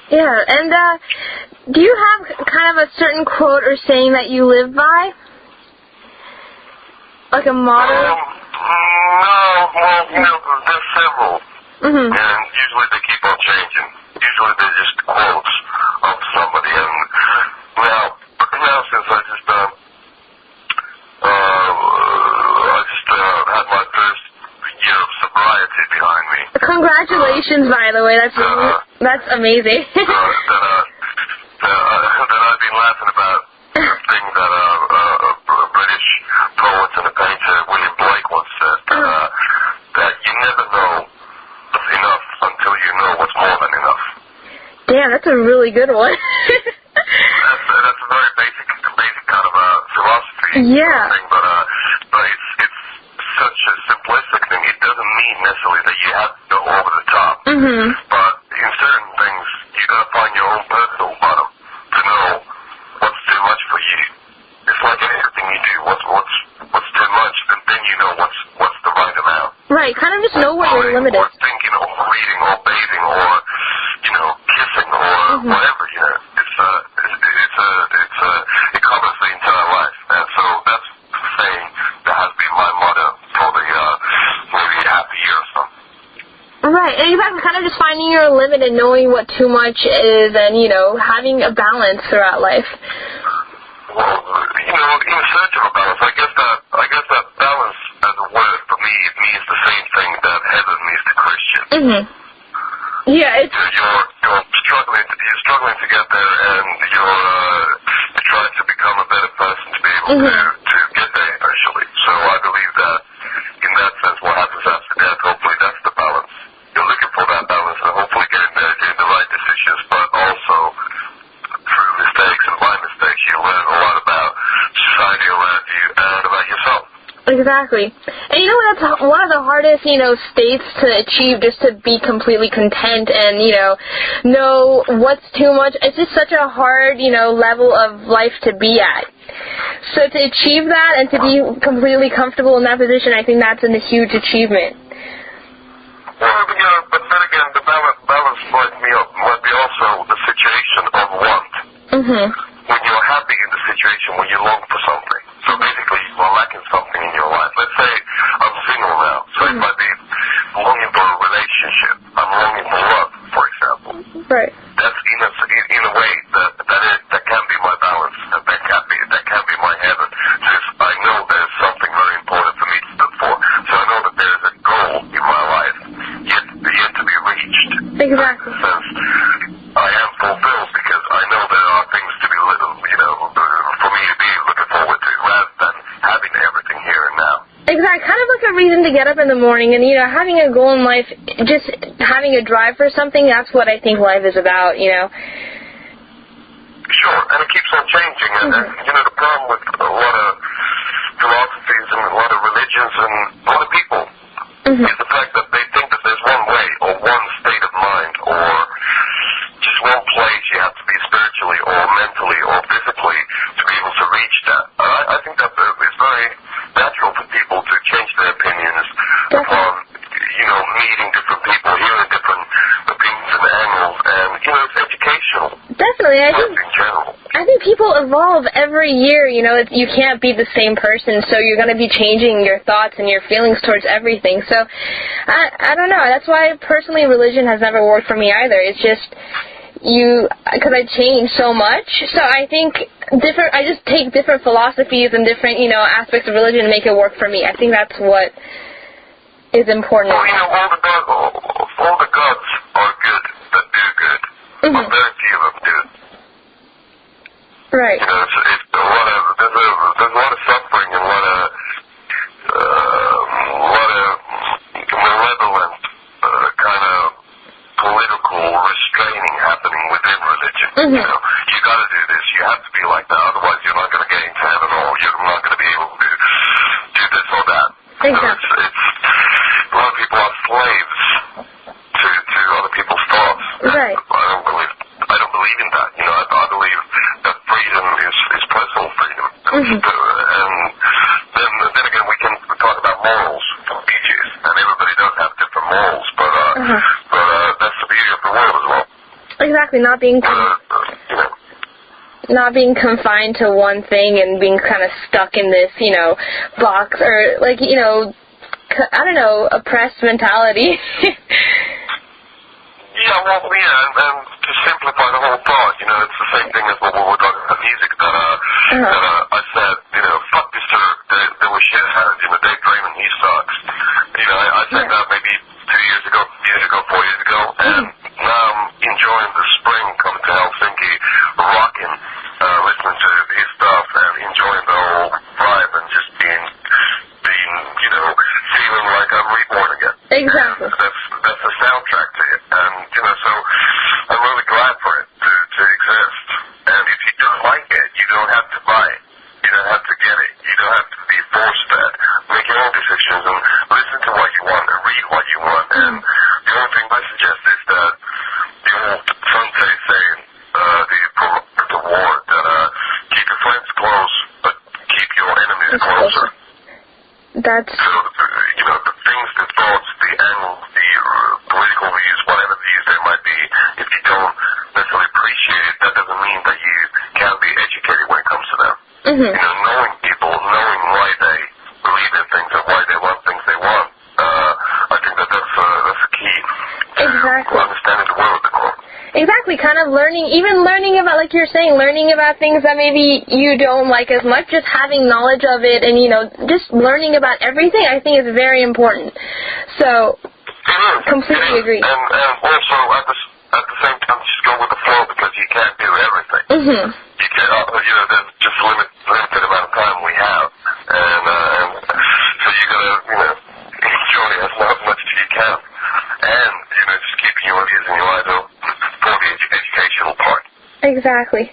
Yeah, and do you have kind of a certain quote or saying that you live by? Like a motto? No, well, there's several. Mm-hmm. And usually they keep on changing. Usually they're just quotes of somebody. And now since I just had my first year of sobriety behind me. Congratulations, by the way. That's amazing. Then I've been laughing about the thing that a British poet and a painter, William Blake, once said, that you never know what's enough until you know what's more than enough. Damn, that's a really good one. That's a very basic kind of philosophy thing, but it's such a simplistic thing. It doesn't mean necessarily that you have to go over the top. Mm-hmm. But in certain things, you got to find your own personal bottom to know what's too much for you. It's like anything you do. What's too much, and then you know what's the right amount. Right, kind of just know what your limit is. Or thinking, or reading, or bathing, or kissing, or whatever. It covers the entire life, and so that's the saying that has been my motto for the maybe half a year or so. Right, and you have kind of just finding your limit and knowing what too much is, and having a balance throughout life. Well, in search of a balance, I guess that balance as a word for me, it means the same thing that heaven means to Christian. Mm-hmm. Yeah, it's... You're struggling to get there, and you're trying to become a better person to be able to get there eventually. So I believe that in that sense, what happens after death, hopefully that's the balance. You're looking for that balance, and hopefully getting there, doing the right decisions, but also through mistakes and by mistakes, you learn a lot about society around you and about yourself. Exactly. And that's one of the hardest, states to achieve, just to be completely content and, know what's too much. It's just such a hard, level of life to be at. So to achieve that and to be completely comfortable in that position, I think that's a huge achievement. Well, but then again, the balance might be also the situation of want. Mm-hmm. When you're happy in the situation, when you long for something. So basically, you're lacking something in your life. Let's say I'm single now, so it might be longing for a relationship. I'm longing for love, for example. Right. That's in a way that can be my balance. That can be my heaven. Since I know there's something very important for me to look for. So I know that there's a goal in my life yet to be reached. Exactly. Since I am fulfilled because I know there are things to be for me to be looking forward to, rather than having everything here and now. Exactly. Kind of like a reason to get up in the morning and, having a goal in life, just having a drive for something, that's what I think life is about, Sure, and it keeps on changing. And, the problem with a lot of philosophies and a lot of religions and a lot of people is the fact that they think that there's one way or one state of mind or just one place you have to be spiritually or mentally or physically to be able to reach that. I think that it's very natural for people to change their opinions upon, meeting different people, hearing different opinions and angles, and, it's educational. Definitely, in general. I think people evolve every year, you can't be the same person, so you're going to be changing your thoughts and your feelings towards everything. So, I don't know, that's why personally religion has never worked for me either. It's just, because I change so much, so I think I just take different philosophies and different, aspects of religion and make it work for me. I think that's what is important. Well, all the gods are good that do good, but very few of them do. Right. It's there's a lot of suffering and a lot of malevolent kind of political restraining happening within religion. You got to do this. You have to be like that. Otherwise, you're not going to get into heaven, or you're not going to be able to do this or that. Exactly. A lot of people are slaves to other people's thoughts. Right. I don't believe in that. I believe that freedom is personal freedom. And then again, we can talk about morals for ages, and everybody does have different morals, but that's the beauty of the world as well. Exactly, not being not being confined to one thing and being kind of stuck in this, box or, like, I don't know, oppressed mentality. Yeah, well, and to simplify the whole thought, it's the same thing as what we were talking about music that I said, fuck this Turk, there was shit had, Dave Draymond, he sucks. I said that maybe 2 years ago, 4 years ago, and now I'm enjoying the spring coming to Helsinki, rocking, listening to his stuff and enjoying the whole vibe and just being, feeling like I'm reborn again. Exactly. And that's the soundtrack to it. And, so I'm really glad for it to exist. And if you don't like it, you don't have to buy it. You don't have to get it. You don't have to be forced fed. Make your own decisions and listen to what you want and read what you want. And the only thing I suggest is that the old Sunday saying, the promoter of war, that keep your friends close, but keep your enemies closer. That's... So, the things, the thoughts, the angles, the political views, whatever views there might be, if you don't necessarily appreciate it, that doesn't mean that you can't be educated when it comes to them. Knowing people, knowing why they believe in things and why they want things they want, I think that's a key to understanding the world. Exactly, kind of learning about, like you're saying, learning about things that maybe you don't like as much, just having knowledge of it and, just learning about everything, I think is very important. So, completely agree. And also, at the same time, just go with the flow because you can't do everything. You can't, there's just limited amount of time we have. And so you got to, enjoy as much as you can. And, just keeping your ears and your eyes open for the educational part. Exactly.